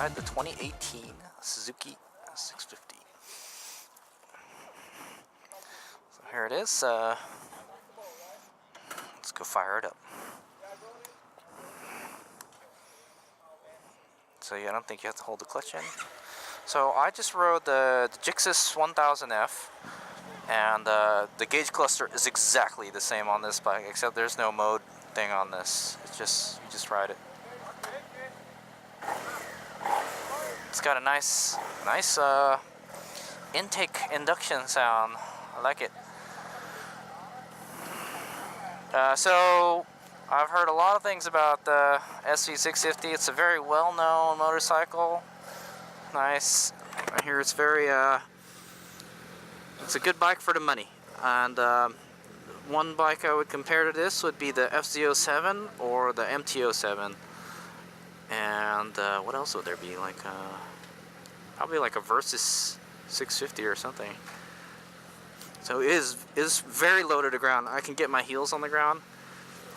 ride the 2018 Suzuki S650. So here it is. Let's go fire it up. So yeah, I don't think you have to hold the clutch in. So I just rode the Gixxis 1000F, and the gauge cluster is exactly the same on this bike, except there's no mode thing on this. It's just, you just ride it. It's got a nice intake induction sound. I like it. So I've heard a lot of things about the SV650. It's a very well-known motorcycle. Nice. I hear it's very it's a good bike for the money. And one bike I would compare to this would be the FZ07 or the MT07. And what else would there be? Like probably like a Versus 650 or something. So it is very low to the ground. I can get my heels on the ground.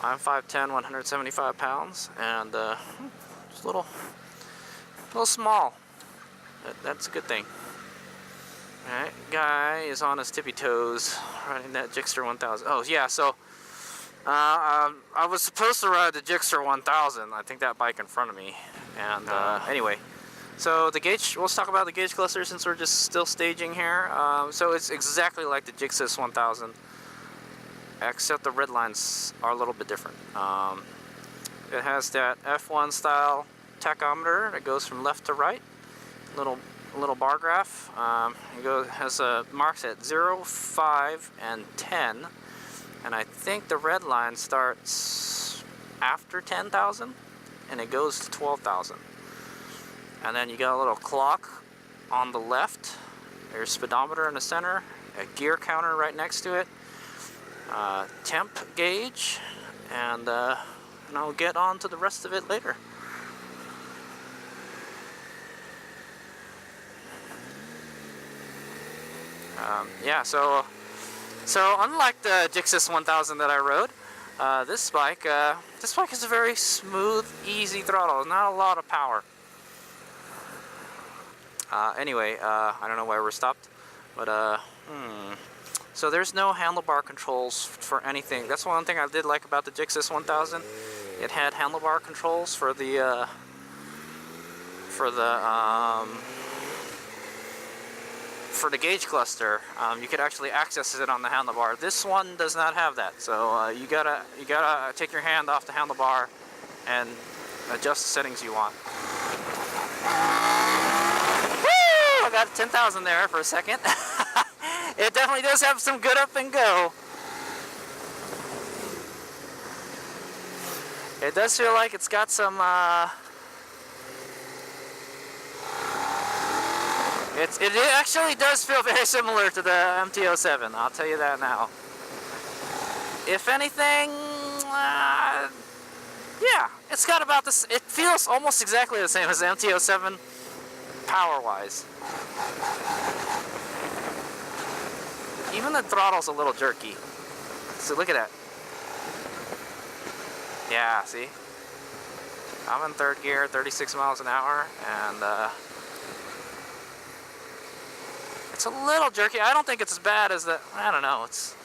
I'm 5'10", 175 pounds, and just a little small. That's a good thing. Alright, guy is on his tippy toes riding that Gixxer 1000. Oh yeah, so I was supposed to ride the Gixxer 1000. I think that bike in front of me. And anyway, so the gauge. Let's talk about the gauge cluster since we're just still staging here. So it's exactly like the Gixxis 1000, except the red lines are a little bit different. It has that F1 style tachometer that goes from left to right. Little bar graph. It has marks at 0, 5, and 10. And I think the red line starts after 10,000 and it goes to 12,000. And then you got a little clock on the left. There's speedometer in the center, a gear counter right next to it, temp gauge, and I'll get on to the rest of it later. Yeah, so unlike the Gixxis 1000 that I rode, this bike is a very smooth, easy throttle. Not a lot of power. Anyway, I don't know why we're stopped, but so there's no handlebar controls for anything. That's one thing I did like about the Gixxis 1000. It had handlebar controls for the gauge cluster. You could actually access it on the handlebar. This one does not have that, so you gotta take your hand off the handlebar and adjust the settings you want. Woo! I got 10,000 there for a second. It definitely does have some good up and go. It does feel like it's got some It actually does feel very similar to the MT07, I'll tell you that now. If anything, yeah, it's got about this. It feels almost exactly the same as the MT07 power-wise. Even the throttle's a little jerky. So look at that. Yeah, see? I'm in third gear, 36 miles an hour, and it's a little jerky. I don't think it's as bad as the, I don't know, it's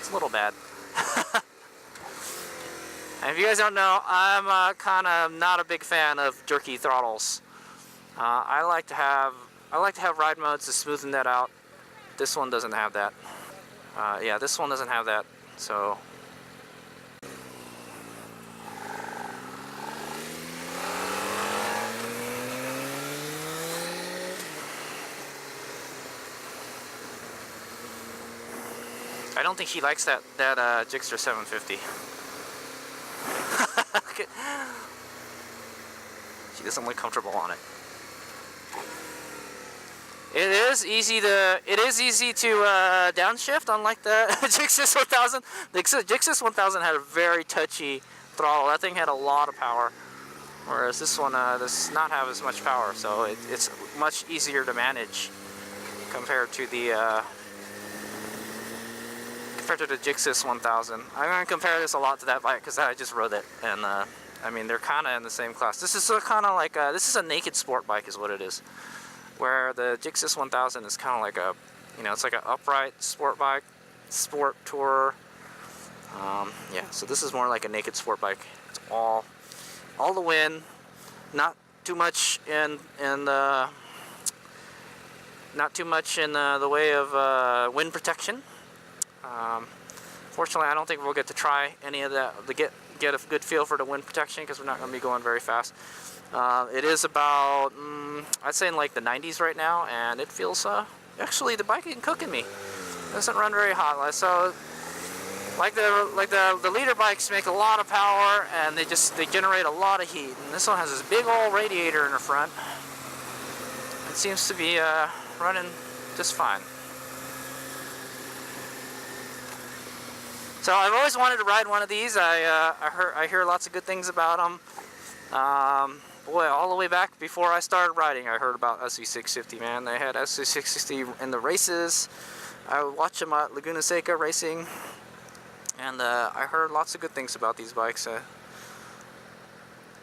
a little bad. And if you guys don't know, I'm kind of not a big fan of jerky throttles. I like to have ride modes to smoothen that out. This one doesn't have that. Yeah, this one doesn't have that, so. I don't think he likes that Gixxer 750. She doesn't look comfortable on it. It is easy to downshift, unlike the Gixxis 1000. The Gixxis 1000 had a very touchy throttle. That thing had a lot of power, whereas this one does not have as much power. So it's much easier to manage compared to the Gixxis 1000. I'm going to compare this a lot to that bike because I just rode it, and I mean, they're kind of in the same class. This is kind of like this is a naked sport bike, is what it is. Where the Gixxis 1000 is kind of like a, you know, it's like an upright sport bike, sport tourer. Yeah, so this is more like a naked sport bike. It's all the wind, not too much in the way of wind protection. Fortunately, I don't think we'll get to try any of that to get a good feel for the wind protection, because we're not going to be going very fast. It is about I'd say in like the 90s right now, and it feels actually the bike isn't cooking me. It doesn't run very hot. So like the leader bikes make a lot of power, and they generate a lot of heat. And this one has this big old radiator in the front. It seems to be running just fine. So I've always wanted to ride one of these. I hear lots of good things about them. Boy, all the way back before I started riding, I heard about SV650, man. They had SV650 in the races. I would watch them at Laguna Seca racing, and I heard lots of good things about these bikes.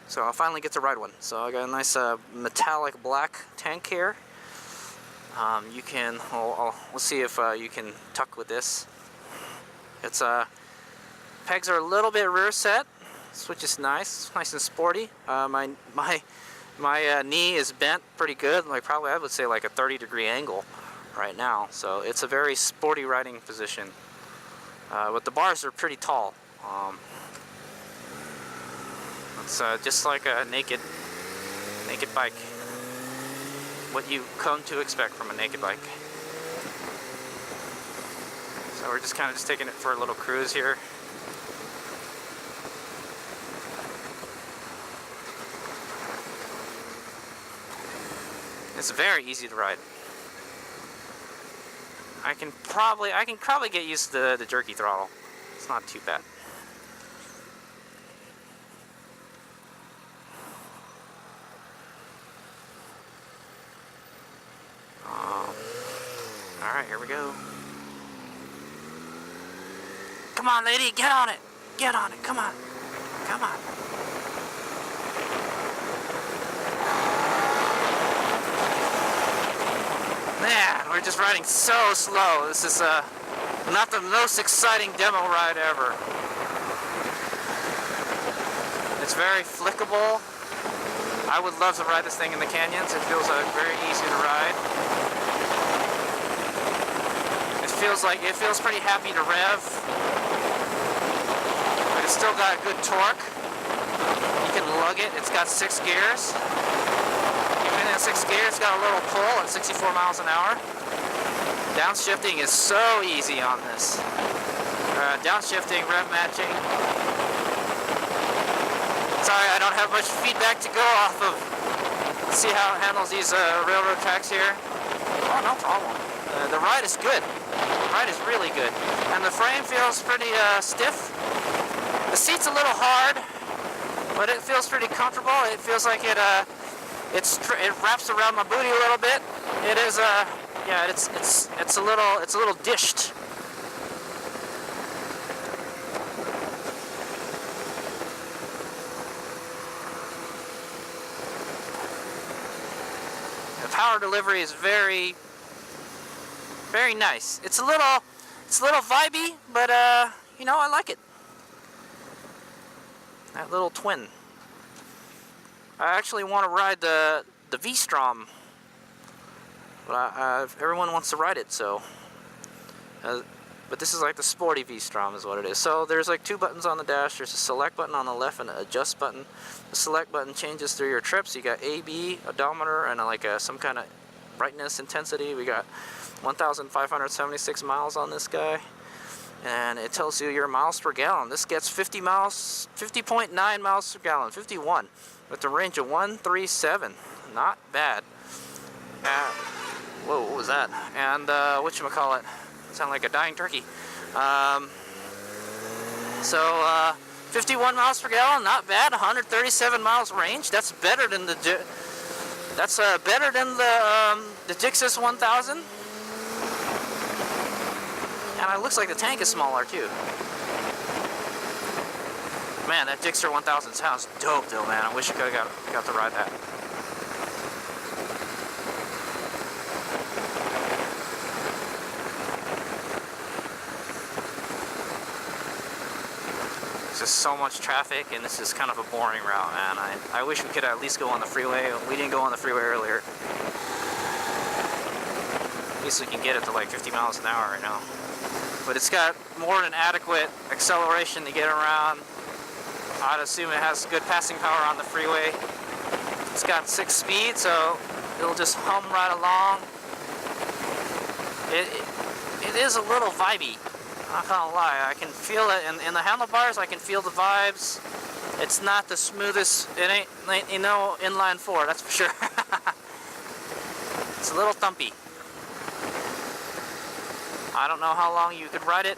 So I'll finally get to ride one. So I got a nice metallic black tank here. You can, we'll see if you can tuck with this. It's pegs are a little bit rear set, which is nice and sporty. My knee is bent pretty good, like probably I would say like a 30-degree angle right now. So it's a very sporty riding position. But the bars are pretty tall. It's just like a naked bike. What you come to expect from a naked bike. So we're just kind of taking it for a little cruise here. It's very easy to ride. I can probably get used to the jerky throttle. It's not too bad. All right, here we go. Come on, lady, get on it. Get on it, come on. Come on. Man, we're just riding so slow. This is not the most exciting demo ride ever. It's very flickable. I would love to ride this thing in the canyons. It feels very easy to ride. It feels pretty happy to rev. But it's still got good torque. You can lug it. It's got 6 gears. Even in 6 gears, it's got a little pull at 64 miles an hour. Downshifting is so easy on this. Downshifting, rev matching. Sorry, I don't have much feedback to go off of. Let's see how it handles these railroad tracks here. Oh, no problem. The ride is good. The ride is really good. And the frame feels pretty stiff. The seat's a little hard, but it feels pretty comfortable. It feels like it wraps around my booty a little bit. It is yeah, it's a little dished. The power delivery is very nice. It's a little vibey, but you know, I like it. That little twin. I actually want to ride the V-Strom, but everyone wants to ride it, so. But this is like the sporty V-Strom is what it is. So there's like 2 buttons on the dash. There's a select button on the left and an adjust button. The select button changes through your trips. You got A, B, odometer, and some kind of brightness intensity. We got 1,576 miles on this guy, and it tells you your miles per gallon. This gets 50.9 miles per gallon, 51, with a range of 137. Not bad. Whoa, what was that? And whatchamacallit? Sound like a dying turkey. 51 miles per gallon, not bad. 137 miles range. That's better than the Gixxis 1000. And it looks like the tank is smaller too. Man, that Gixxer 1000 sounds dope though, man. I wish I could have got to ride that. There's just so much traffic, and this is kind of a boring route, man. I wish we could at least go on the freeway. We didn't go on the freeway earlier. At least we can get it to like 50 miles an hour right now. But it's got more than adequate acceleration to get around. I'd assume it has good passing power on the freeway. It's got 6 speed, so it'll just hum right along. It is a little vibey, not gonna lie. I can feel it in the handlebars. I can feel the vibes. It's not the smoothest. It ain't inline 4, that's for sure. It's a little thumpy. I don't know how long you could ride it.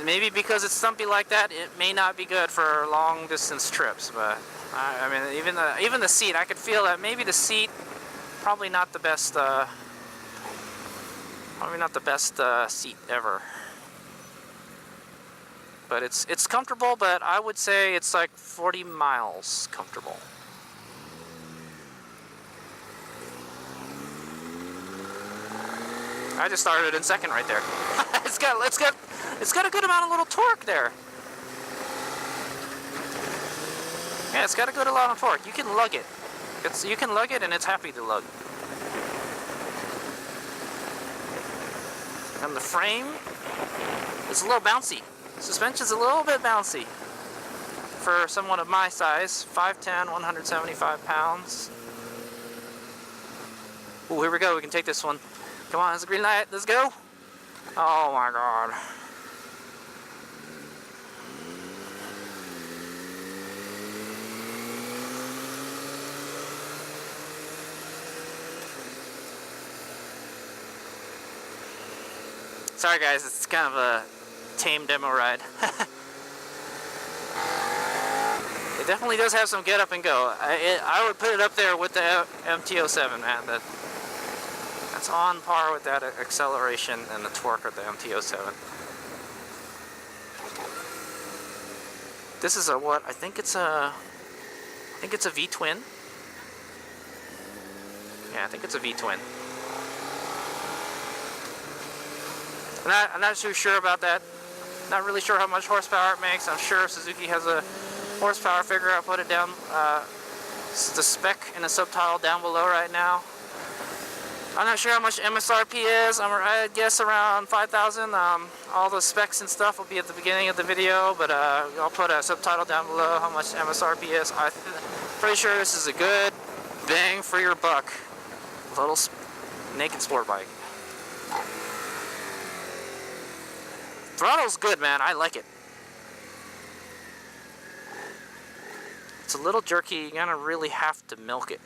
Maybe because it's stumpy like that, it may not be good for long distance trips. But I mean, even the seat, I could feel that. Maybe the seat, probably not the best. Probably not the best seat ever. But it's comfortable. But I would say it's like 40 miles comfortable. I just started in second right there. It's got a good amount of little torque there. Yeah, it's got a good amount of torque. You can lug it. You can lug it, and it's happy to lug. And the frame is a little bouncy. Suspension's a little bit bouncy for someone of my size, 5'10", 175 pounds. Ooh, here we go. We can take this one. Come on, it's a green light. Let's go. Oh my God. Sorry guys, it's kind of a tame demo ride. It definitely does have some get up and go. I would put it up there with the MT-07, man. That's on par with that acceleration and the torque of the MT-07. This is a what? I think it's a V-twin. Yeah, I think it's a V-twin. I'm not too sure about that. Not really sure how much horsepower it makes. I'm sure Suzuki has a horsepower figure. I'll put it down, the spec in the subtitle down below right now. I'm not sure how much MSRP is. I guess around 5,000. All the specs and stuff will be at the beginning of the video, but I'll put a subtitle down below how much MSRP is. I'm pretty sure this is a good bang for your buck little naked sport bike. Throttle's good, man. I like it. It's a little jerky. You're gonna really have to milk it.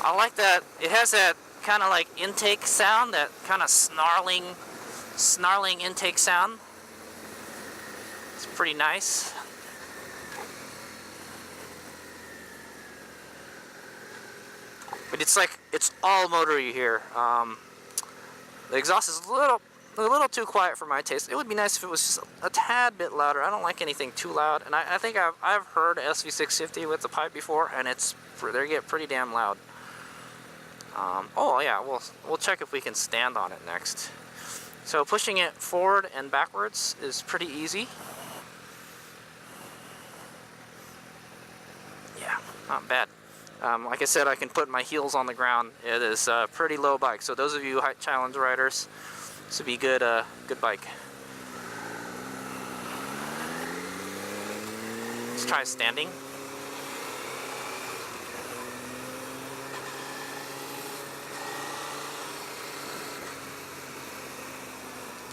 I like that. It has that kind of like intake sound, that kind of snarling intake sound. It's pretty nice. But it's like, it's all motor you hear. The exhaust is a little too quiet for my taste. It would be nice if it was just a tad bit louder. I don't like anything too loud, and I think I've heard SV650 with the pipe before, and they get pretty damn loud. Oh yeah, we'll check if we can stand on it next. So pushing it forward and backwards is pretty easy. Yeah, not bad. Like I said, I can put my heels on the ground. It is a pretty low bike. So those of you height challenge riders, this would be good bike. Let's try standing.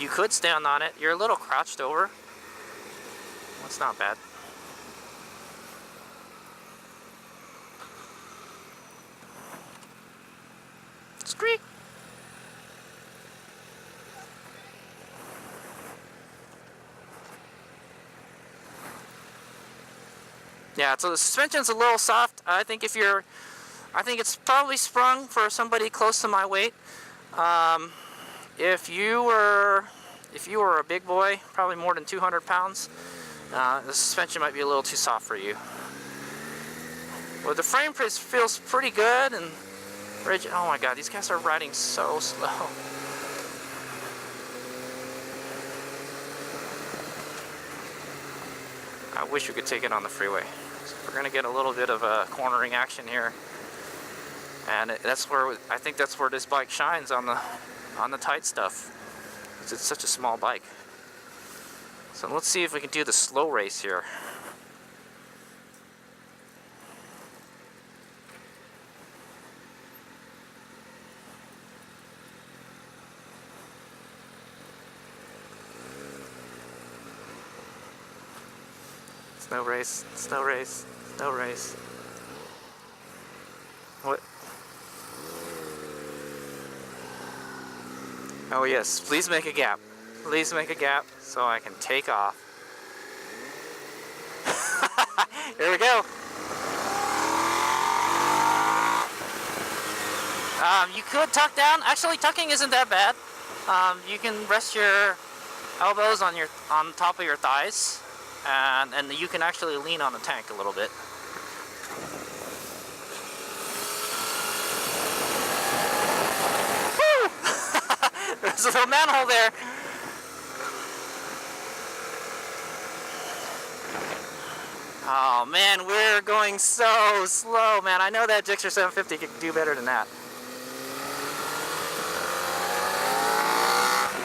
You could stand on it. You're a little crouched over. That's not bad. Squeak. Yeah, so the suspension's a little soft. I think it's probably sprung for somebody close to my weight. If you were a big boy, probably more than 200 pounds, the suspension might be a little too soft for you. But the frame feels pretty good and rigid. Oh my God, these guys are riding so slow. I wish we could take it on the freeway. So we're gonna get a little bit of cornering action here, and I think that's where this bike shines on the tight stuff. It's such a small bike. So let's see if we can do the slow race here. Snow race, snow race, snow race. What? Oh yes, please make a gap. Please make a gap so I can take off. Here we go. You could tuck down. Actually, tucking isn't that bad. You can rest your elbows on top of your thighs, and you can actually lean on the tank a little bit. Woo! There's a little manhole there. Oh man, we're going so slow, man. I know that Gixxer 750 could do better than that.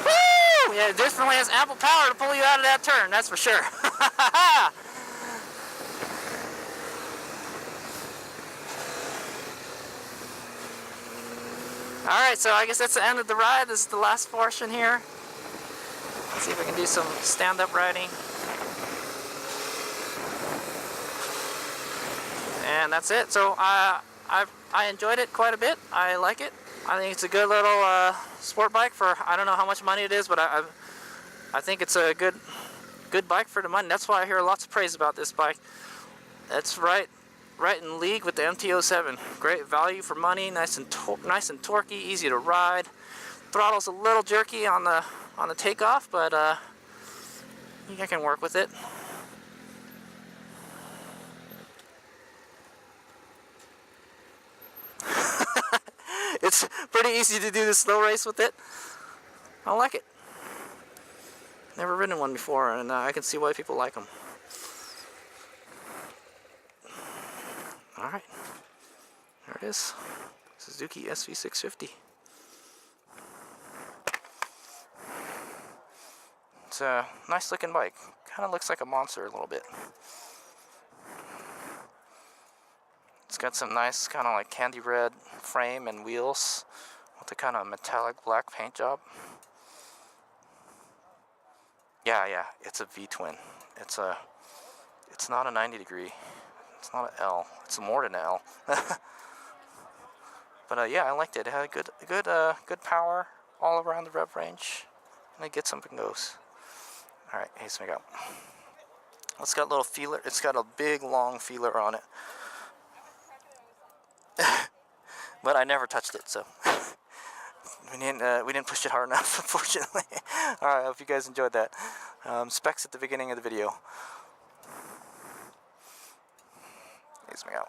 Woo! Yeah, it definitely has ample power to pull you out of that turn, that's for sure. Alright, so I guess that's the end of the ride. This is the last portion here. Let's see if we can do some stand-up riding. And that's it. So I enjoyed it quite a bit. I like it. I think it's a good little sport bike for, I don't know how much money it is, but I think it's a good bike for the money. That's why I hear lots of praise about this bike. It's right in league with the MT-07. Great value for money, nice and torquey, easy to ride. Throttle's a little jerky on the takeoff, but I think I can work with it. It's pretty easy to do the slow race with it. I like it. Never ridden one before, and I can see why people like them. Alright, there it is. Suzuki SV650. It's a nice looking bike. Kind of looks like a monster a little bit. It's got some nice kind of like candy red frame and wheels with a kind of metallic black paint job. Yeah, it's a V-twin. It's not a 90 degree. It's not an L. It's more than an L. But yeah, I liked it. It had good power all around the rev range, and it gets up and goes. All right, HadesOmega. It's got a little feeler. It's got a big long feeler on it. But I never touched it, so we didn't push it hard enough, unfortunately. All right, I hope you guys enjoyed that. Specs at the beginning of the video. HadesOmega.